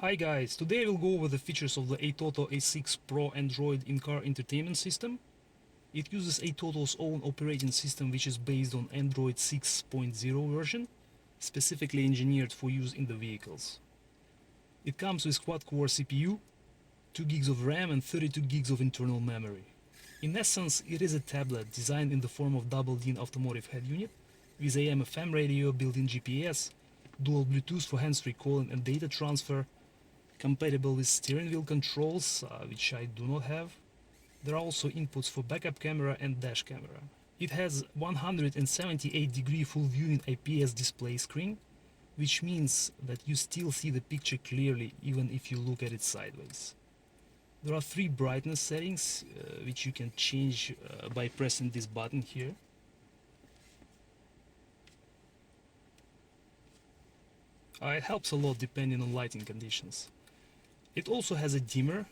Hi guys, today I will go over the features of the ATOTO A6 Pro Android in-car entertainment system. It uses ATOTO's own operating system, which is based on Android 6.0 version, specifically engineered for use in the vehicles. It comes with quad-core CPU, 2 gigs of RAM and 32 gigs of internal memory. In essence, it is a tablet designed in the form of double-DIN automotive head unit, with AM/FM radio, built-in GPS, dual Bluetooth for hands-free calling and data transfer, compatible with steering wheel controls, which I do not have. There are also inputs for backup camera and dash camera. It has 178-degree full viewing IPS display screen, which means that you still see the picture clearly even if you look at it sideways. There are 3 brightness settings, which you can change by pressing this button here. It helps a lot depending on lighting conditions. It also has a dimmer,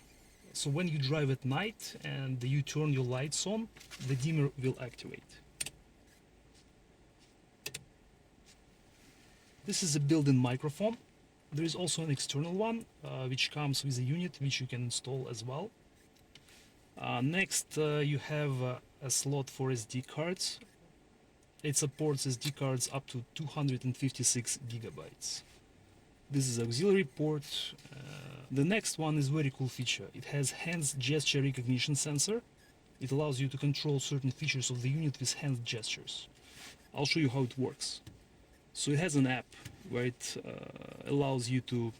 so when you drive at night and you turn your lights on, the dimmer will activate. This is a built-in microphone. There is also an external one, which comes with a unit which you can install as well. Next, you have a slot for SD cards. It supports SD cards up to 256 gigabytes. This is auxiliary port. The next one is very cool feature. It has hands gesture recognition sensor. It allows you to control certain features of the unit with hand gestures. I'll show you how it works. So it has an app where it allows you to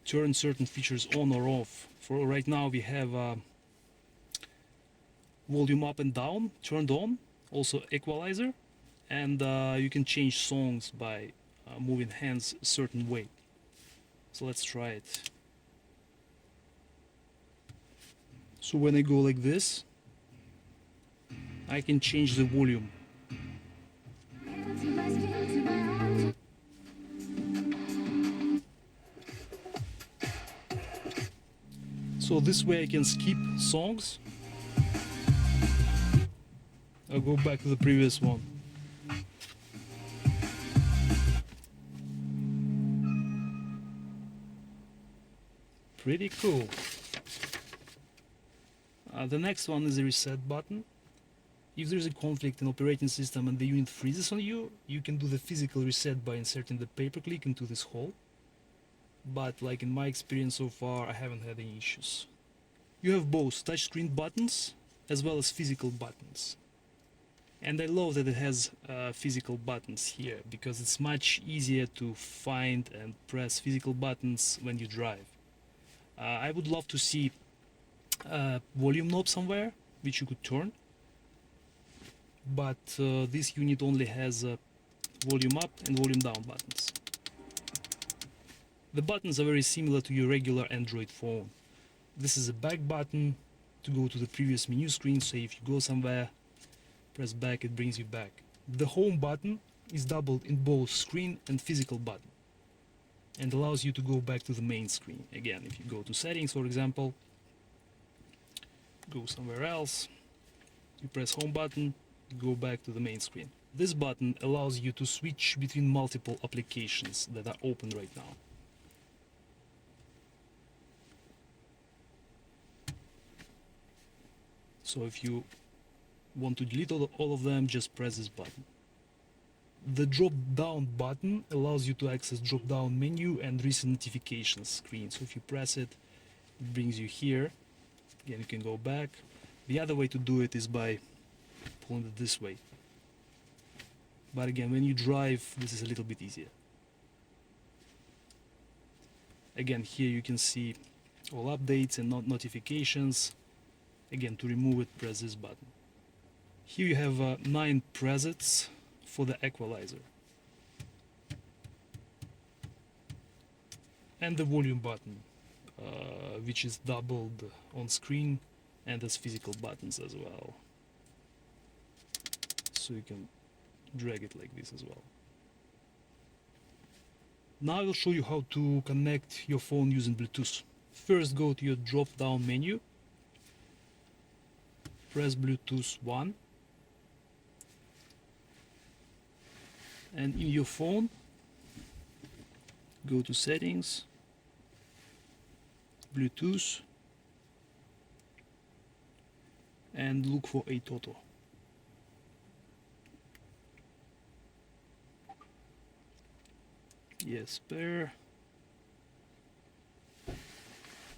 turn certain features on or off. For right now we have volume up and down turned on, also equalizer, and you can change songs by moving hands a certain way. So let's try it. So when I go like this, I can change the volume. So this way I can skip songs. I'll go back to the previous one. Pretty cool. The next one is the reset button. If there's a conflict in operating system and the unit freezes on you, you can do the physical reset by inserting the paperclip into this hole. But like in my experience so far, I haven't had any issues. You have both touchscreen buttons as well as physical buttons. And I love that it has physical buttons here, because it's much easier to find and press physical buttons when you drive. I would love to see a volume knob somewhere, which you could turn. But this unit only has volume up and volume down buttons. The buttons are very similar to your regular Android phone. This is a back button to go to the previous menu screen, so if you go somewhere, press back, it brings you back. The home button is doubled in both screen and physical button, and allows you to go back to the main screen. Again, if you go to settings, for example, go somewhere else, you press home button, go back to the main screen. This button allows you to switch between multiple applications that are open right now. So if you want to delete all of them, just press this button. The drop down button allows you to access drop down menu and recent notifications screen. So if you press it, it brings you here. Again, you can go back. The other way to do it is by pulling it this way. But again, when you drive, this is a little bit easier. Again, here you can see all updates and notifications. Again, to remove it, press this button. Here you have 9 presets for the equalizer. And the volume button, which is doubled on screen and has physical buttons as well. So you can drag it like this as well. Now I will show you how to connect your phone using Bluetooth. First, go to your drop-down menu, press Bluetooth 1, and in your phone, go to settings, Bluetooth, and look for ATOTO. Yes, pair.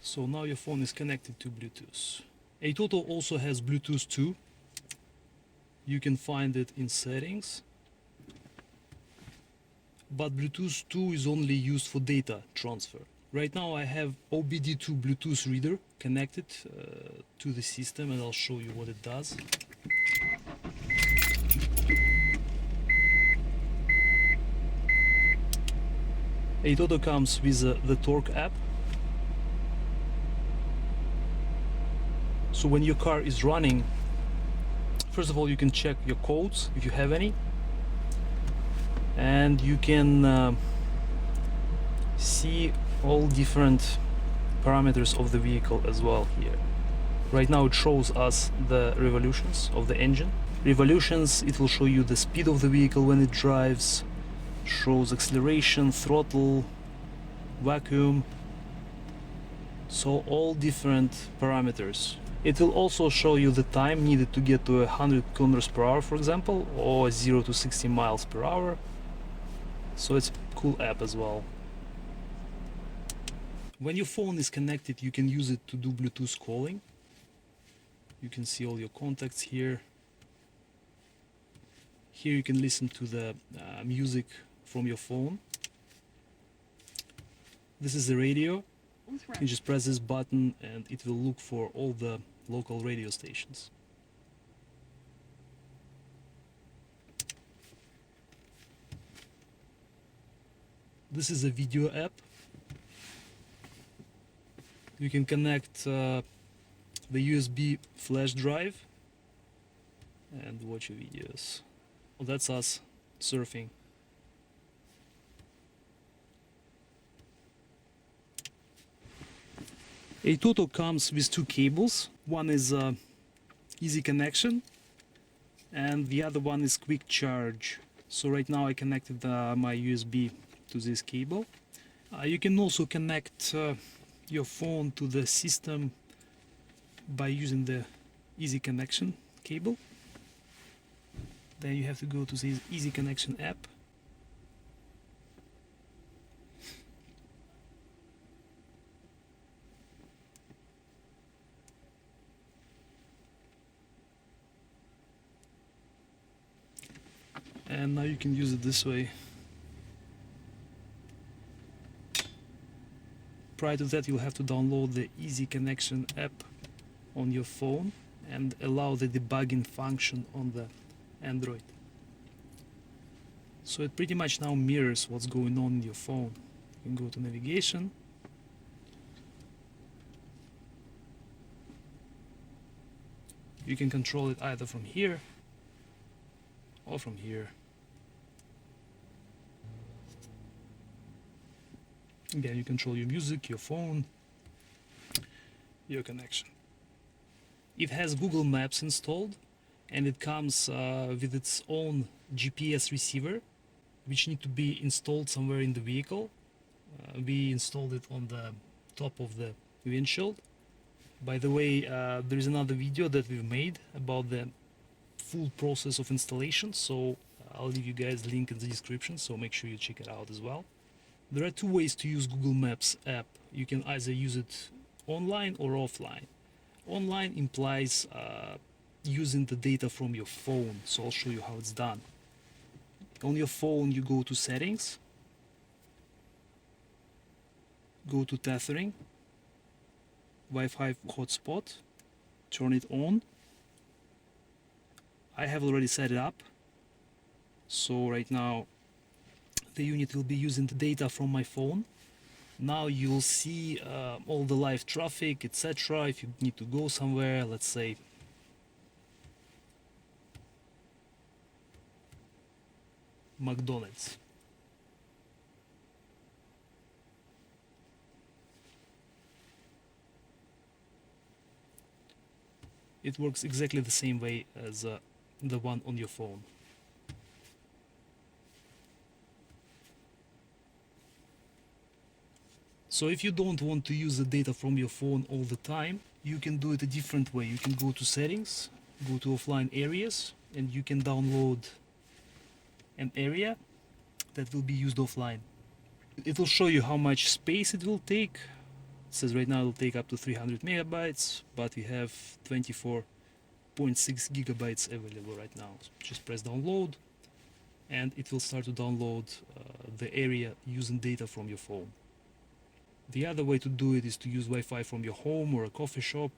So now your phone is connected to Bluetooth. ATOTO also has Bluetooth 2. You can find it in settings. But Bluetooth 2 is only used for data transfer. Right now I have OBD2 Bluetooth reader connected to the system, and I'll show you what it does. ATOTO comes with the Torque app. So when your car is running, first of all you can check your codes if you have any, and you can see all different parameters of the vehicle as well here. Right now it shows us the revolutions of the engine. Revolutions, it will show you the speed of the vehicle when it drives, shows acceleration, throttle, vacuum, so all different parameters. It will also show you the time needed to get to 100 kilometers per hour, for example, or 0 to 60 miles per hour. So it's a cool app as well. When your phone is connected, you can use it to do Bluetooth calling. You can see all your contacts here. Here you can listen to the music from your phone. This is the radio. You just press this button and it will look for all the local radio stations. This is a video app. You can connect the USB flash drive and watch your videos. Well, that's us surfing. ATOTO comes with two cables. One is easy connection and the other one is quick charge. So right now I connected my USB to this cable. You can also connect your phone to the system by using the easy connection cable. Then you have to go to the easy connection app. And now you can use it this way. Prior to that, you'll have to download the Easy Connection app on your phone and allow the debugging function on the Android. So it pretty much now mirrors what's going on in your phone. You can go to navigation. You can control it either from here or from here. Again, you control your music, your phone, your connection. It has Google Maps installed, and it comes with its own GPS receiver, which need to be installed somewhere in the vehicle. We installed it on the top of the windshield. By the way, there is another video that we've made about the full process of installation, so I'll leave you guys a link in the description, so make sure you check it out as well. There are two ways to use Google Maps app. You can either use it online or offline. Online implies using the data from your phone, so I'll show you how it's done. On your phone you go to settings, go to tethering, Wi-Fi hotspot, turn it on. I have already set it up, so right now the unit will be using the data from my phone. Now you'll see all the live traffic, etc. If you need to go somewhere, let's say McDonald's. It works exactly the same way as the one on your phone. So if you don't want to use the data from your phone all the time, you can do it a different way. You can go to settings, go to offline areas, and you can download an area that will be used offline. It will show you how much space it will take. It says right now it will take up to 300 megabytes, but we have 24.6 gigabytes available right now. So just press download and it will start to download the area using data from your phone. The other way to do it is to use Wi-Fi from your home or a coffee shop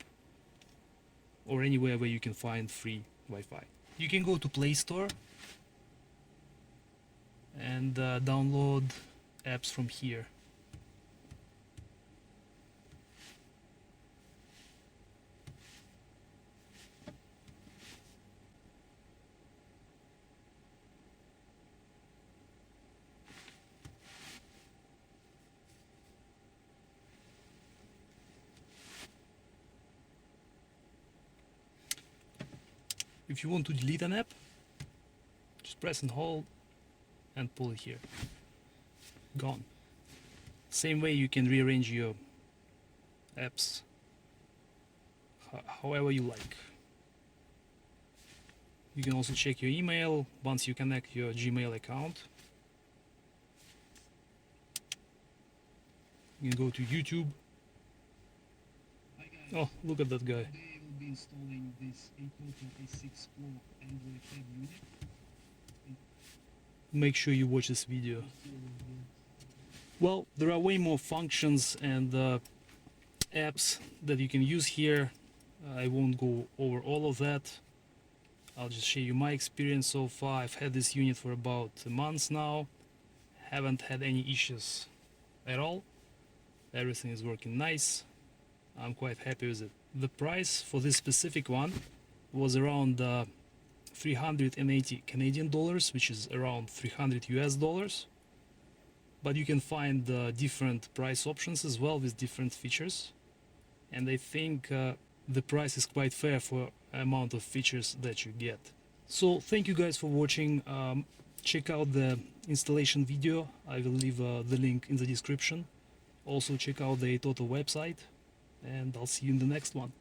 or anywhere where you can find free Wi-Fi. You can go to Play Store and download apps from here. If you want to delete an app, just press and hold and pull it here. Gone. Same way you can rearrange your apps however you like. You can also check your email once you connect your Gmail account. You can go to YouTube. Oh, look at that guy. Today we'll be installing this ATOTO A6 Pro Android Tab unit. Make sure you watch this video. Well, there are way more functions and apps that you can use here. I won't go over all of that. I'll just share you my experience so far. I've had this unit for about a month now. Haven't had any issues at all. Everything is working nice. I'm quite happy with it. The price for this specific one was around 380 Canadian dollars, which is around 300 US dollars. But you can find different price options as well with different features. And I think the price is quite fair for the amount of features that you get. So thank you guys for watching. Check out the installation video. I will leave the link in the description. Also check out the ATOTO website, and I'll see you in the next one.